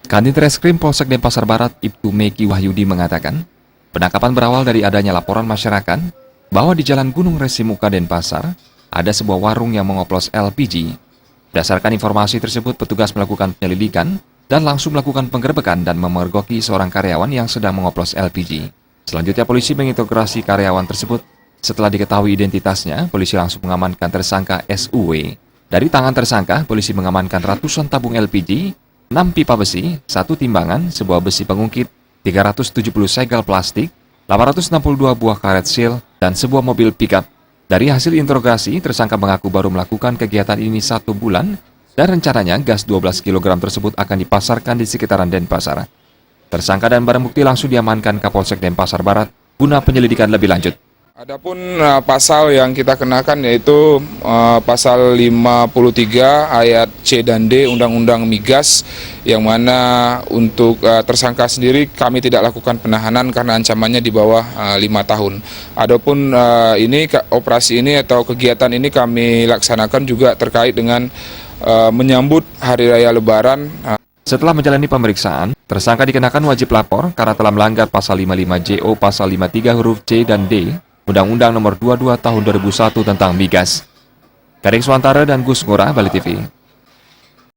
Kanit Reskrim Polsek Denpasar Barat, Ibtu Meki Wahyudi mengatakan, penangkapan berawal dari adanya laporan masyarakat bahwa di Jalan Gunung Resimuka Denpasar ada sebuah warung yang mengoplos LPG. Berdasarkan informasi tersebut, petugas melakukan penyelidikan dan langsung melakukan penggerebekan dan memergoki seorang karyawan yang sedang mengoplos LPG. Selanjutnya, polisi menginterogasi karyawan tersebut. Setelah diketahui identitasnya, polisi langsung mengamankan tersangka SUW. Dari tangan tersangka, polisi mengamankan ratusan tabung LPG, 6 pipa besi, 1 timbangan, sebuah besi pengungkit, 370 segel plastik, 862 buah karet sil, dan sebuah mobil pickup. Dari hasil interogasi, tersangka mengaku baru melakukan kegiatan ini 1 bulan, dan rencananya gas 12 kg tersebut akan dipasarkan di sekitaran Denpasar. Tersangka dan barang bukti langsung diamankan Kapolsek Denpasar Barat guna penyelidikan lebih lanjut. Adapun pasal yang kita kenakan yaitu pasal 53 ayat C dan D Undang-Undang Migas, yang mana untuk tersangka sendiri kami tidak lakukan penahanan karena ancamannya di bawah 5 tahun. Adapun operasi ini atau kegiatan ini kami laksanakan juga terkait dengan menyambut Hari Raya Lebaran. Setelah menjalani pemeriksaan, tersangka dikenakan wajib lapor karena telah melanggar pasal 55 JO, pasal 53 huruf C dan D Undang-Undang Nomor 22 Tahun 2001 tentang Migas. Kadek Swantara dan Gus Ngurah, Bali TV.